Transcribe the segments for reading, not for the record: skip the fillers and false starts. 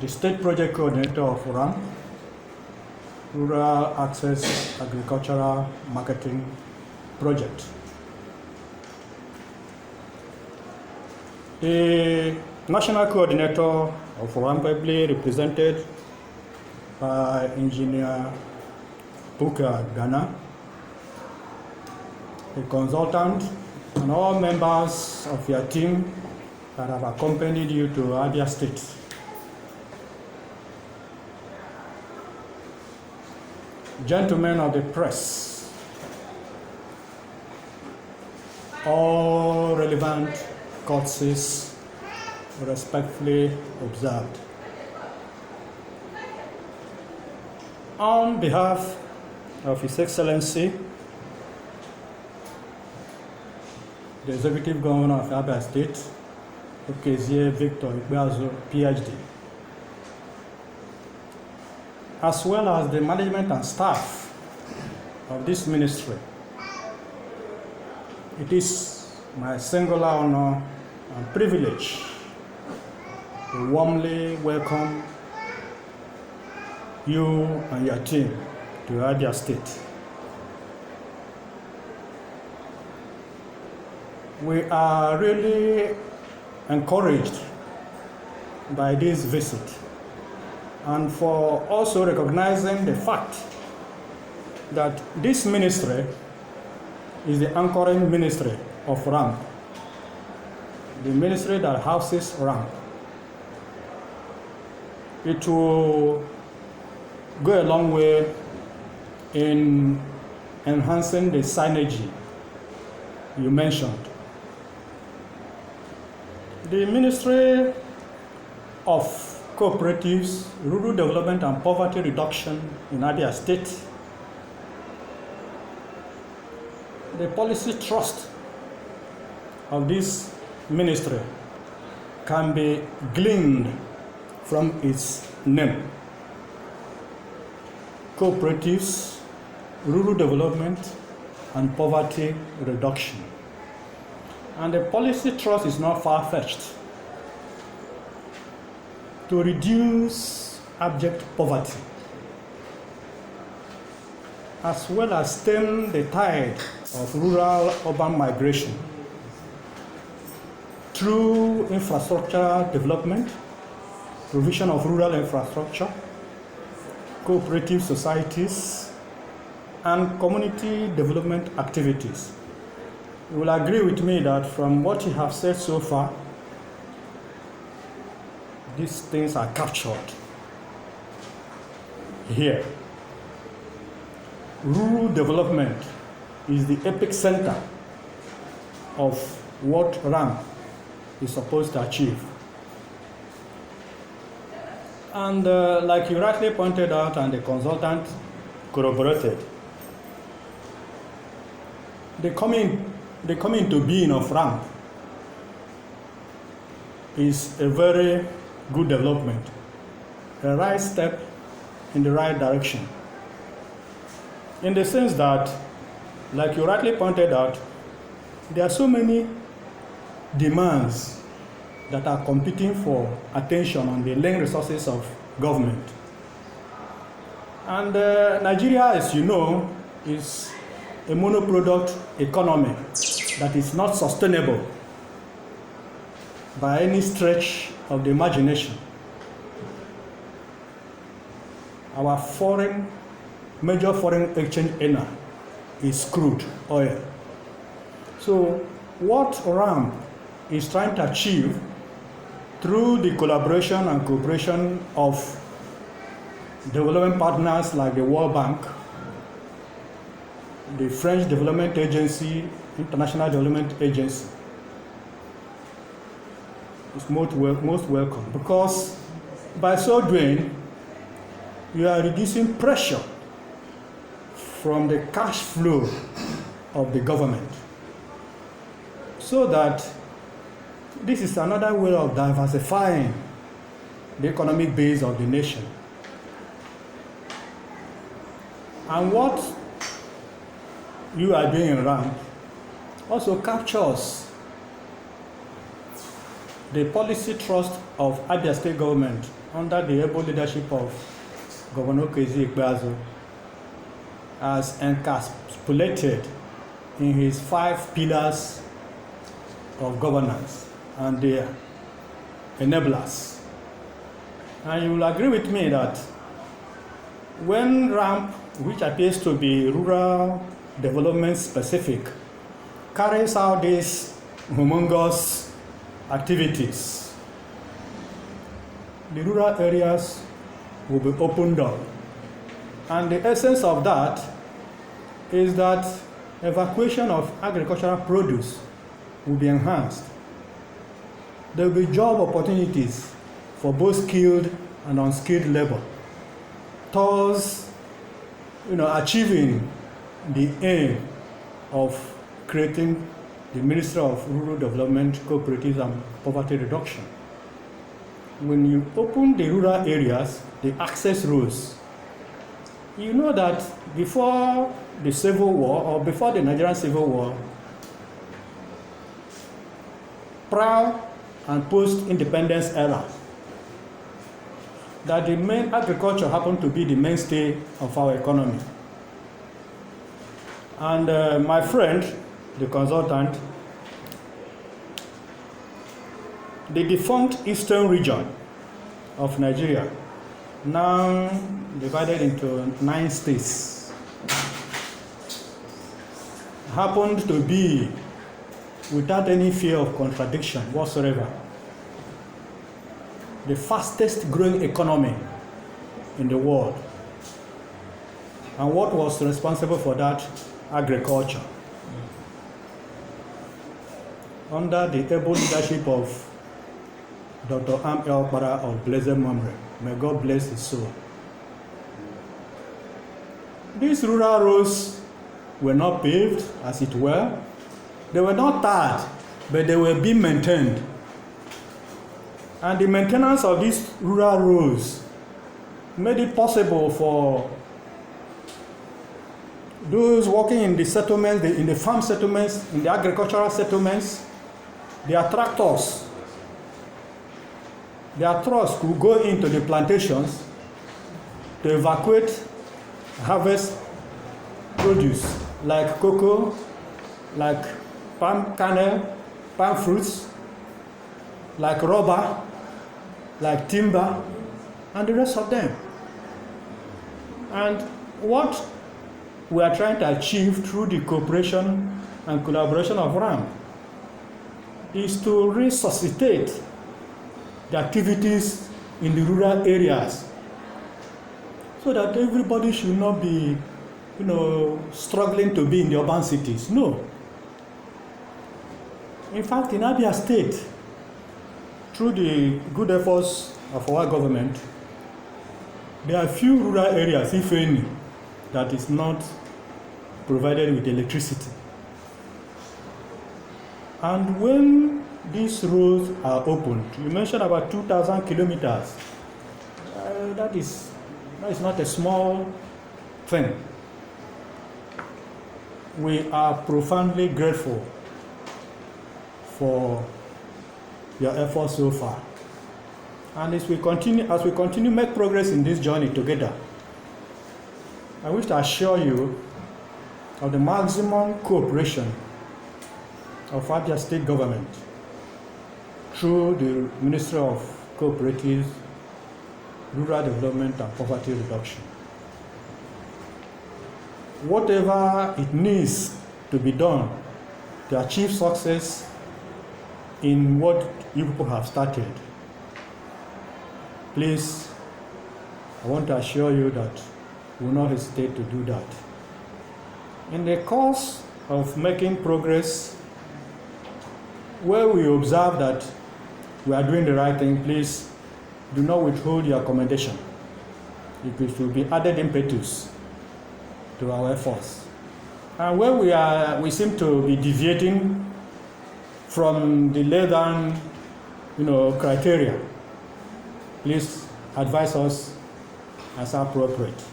the State Project Coordinator of RAAMP, Rural Access Agricultural Marketing Project. The National Coordinator of RAAMP, ably represented by Engineer Buka Ghana, the consultant, and all members of your team that have accompanied you to Abia State. Gentlemen of the press, all relevant courtesies respectfully observed. On behalf of His Excellency, the Executive Governor of Abia State, Okezie Victor Ikpeazu, PhD, as well as the management and staff of this ministry, it is my singular honor and privilege to warmly welcome you and your team to Abia State. We are really encouraged by this visit and for also recognizing the fact that this ministry is the anchoring ministry of RAAMP, the ministry that houses RAAMP. It will go a long way in enhancing the synergy you mentioned. The Ministry of Cooperatives, Rural Development and Poverty Reduction in Abia State, the policy thrust of this ministry can be gleaned from its name: Cooperatives, Rural Development and Poverty Reduction. And the policy thrust is not far-fetched: to reduce abject poverty, as well as stem the tide of rural-urban migration through infrastructure development, provision of rural infrastructure, cooperative societies, and community development activities. You will agree with me that from what you have said so far, these things are captured here. Rural development is the epic center of what RAAMP is supposed to achieve. And like you rightly pointed out and the consultant corroborated, the coming into being of RAAMP is a very good development, a right step in the right direction. In the sense that, like you rightly pointed out, there are so many demands that are competing for attention on the lane resources of government. And Nigeria, as you know, is a monoproduct economy that is not sustainable by any stretch of the imagination. Our major foreign exchange earner is crude oil. So what RAAMP is trying to achieve through the collaboration and cooperation of development partners like the World Bank, the French Development Agency, International Development Agency, is most welcome, because by so doing, you are reducing pressure from the cash flow of the government, so that this is another way of diversifying the economic base of the nation. And what you are doing in RAAMP also captures the policy thrust of Abia State government under the able leadership of Governor Kezi Ikpeazu, has encapsulated in his 5 pillars of governance and their enablers. And you will agree with me that when RAAMP, which appears to be rural development specific, carries out these humongous activities, the rural areas will be opened up. And the essence of that is that evacuation of agricultural produce will be enhanced. There will be job opportunities for both skilled and unskilled labor, thus achieving the aim of creating the Ministry of Rural Development, Cooperatives and Poverty Reduction. When you open the rural areas, the access roads, you know that before the Civil War or before the Nigerian Civil War, prior and post-independence era, that the main agriculture happened to be the mainstay of our economy. And my friend, the consultant, the defunct eastern region of Nigeria, now divided into 9 states, happened to be, without any fear of contradiction whatsoever, the fastest growing economy in the world. And what was responsible for that? Agriculture. Under the able leadership of Dr. RAAMP of blessed memory, may God bless his soul. These rural roads were not paved, as it were. They were not tarred, but they were being maintained. And the maintenance of these rural roads made it possible for those working in the settlements, in the farm settlements, in the agricultural settlements, their tractors could go into the plantations to evacuate, harvest produce like cocoa, like palm kernel, palm fruits, like rubber, like timber, and the rest of them. And what we are trying to achieve through the cooperation and collaboration of RAAMP is to resuscitate the activities in the rural areas so that everybody should not be, struggling to be in the urban cities. No. In fact, in Abia State, through the good efforts of our government, there are few rural areas, if any, that is not provided with electricity. And when these roads are opened, you mentioned about 2,000 kilometers. That is not a small thing. We are profoundly grateful for your efforts so far. And as we continue make progress in this journey together, I wish to assure you of the maximum cooperation of Abia State government through the Ministry of Cooperatives, Rural Development and Poverty Reduction. Whatever it needs to be done to achieve success in what you people have started, please, I want to assure you that we will not hesitate to do that. In the course of making progress, where we observe that we are doing the right thing, please do not withhold your commendation. It will be added impetus to our efforts. And where we seem to be deviating from the laid down, criteria, please advise us as appropriate.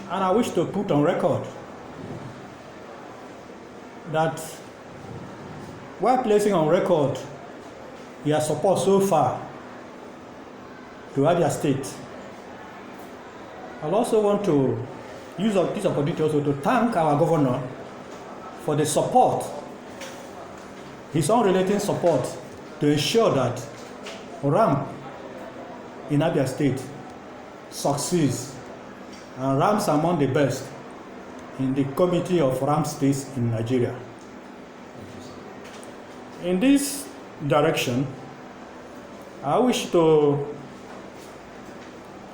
And I wish to put on record that while placing on record your support so far to Abia State. I also want to use this opportunity also to thank our governor for the support, his unrelenting support to ensure that RAAMP in Abia State succeeds and ranks among the best in the committee of RAAMP states in Nigeria. In this direction, I wish to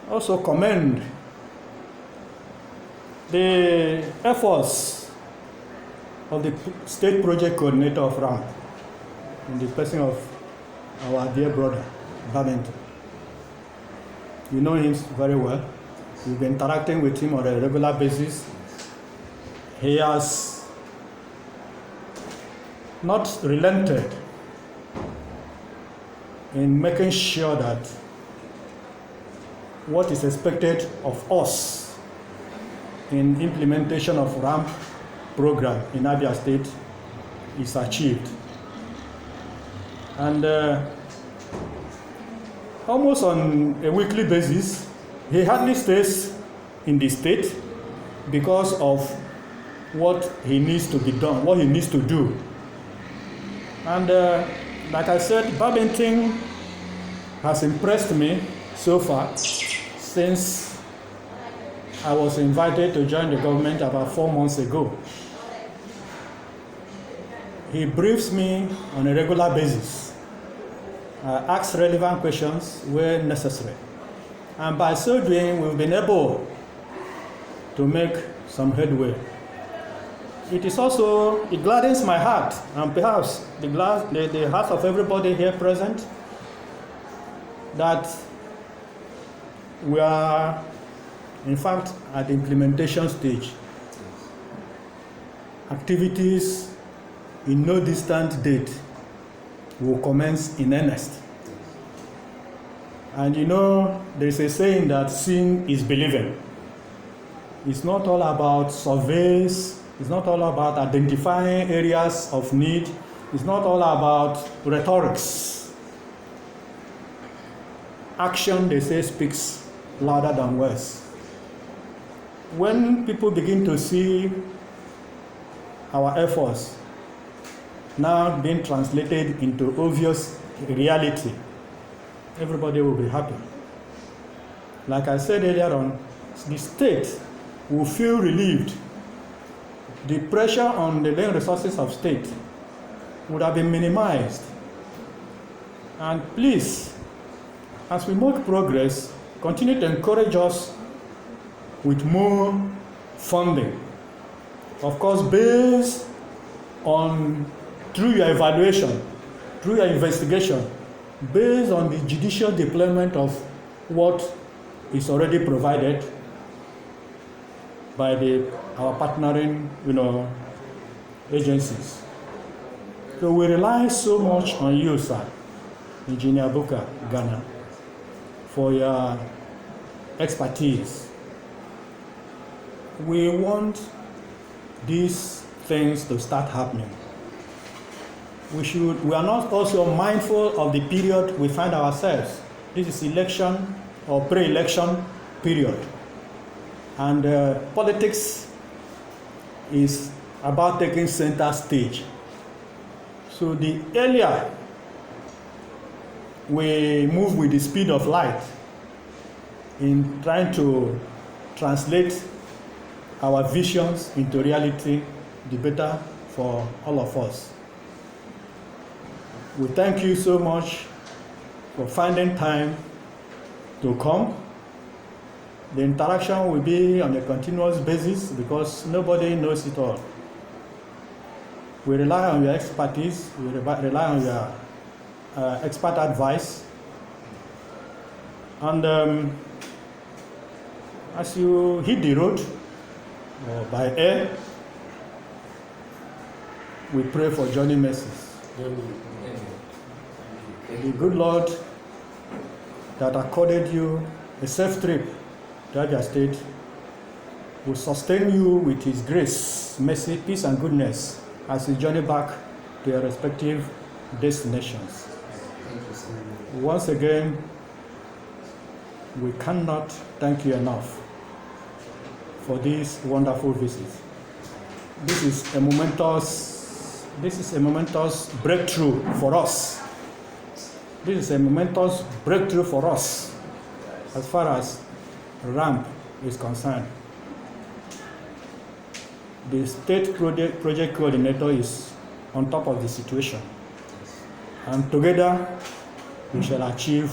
also commend the efforts of the state project coordinator of RAAMP in the person of our dear brother, Babington. You know him very well. We've been interacting with him on a regular basis. He has not relented in making sure that what is expected of us in implementation of RAAMP program in Abia State is achieved. And almost on a weekly basis, he hardly stays in the state because of what he needs to be done, what he needs to do. And like I said, Babington has impressed me so far since I was invited to join the government about 4 months ago. He briefs me on a regular basis, asks relevant questions where necessary. And by so doing, we've been able to make some headway. It gladdens my heart, and perhaps the heart of everybody here present, that we are, in fact, at the implementation stage. Activities in no distant date will commence in earnest. And you know, there's a saying that seeing is believing. It's not all about surveys, it's not all about identifying areas of need, it's not all about rhetorics. Action, they say, speaks louder than words. When people begin to see our efforts now being translated into obvious reality, everybody will be happy. Like I said earlier on, the state will feel relieved. The pressure on the land resources of state would have been minimized. And please, as we make progress, continue to encourage us with more funding. Of course, based on, through your evaluation, through your investigation, based on the judicial deployment of what is already provided by our partnering, agencies. So we rely so much on you, sir, Engineer Buka, Ghana, for your expertise. We want these things to start happening. We are not also mindful of the period we find ourselves. This is election or pre-election period. And politics is about taking center stage. So the earlier we move with the speed of light in trying to translate our visions into reality, the better for all of us. We thank you so much for finding time to come. The interaction will be on a continuous basis because nobody knows it all. We rely on your expertise, we rely on your expert advice. And as you hit the road by air, we pray for journey mercies. The good Lord that accorded you a safe trip to Abia State will sustain you with His grace, mercy, peace, and goodness as you journey back to your respective destinations. Once again, we cannot thank you enough for this wonderful visit. This is a momentous breakthrough for us. This is a momentous breakthrough for us as far as RAAMP is concerned. The state project coordinator is on top of the situation, and together we shall achieve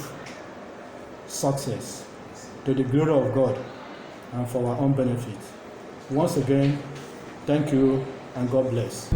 success to the glory of God and for our own benefit. Once again, thank you and God bless.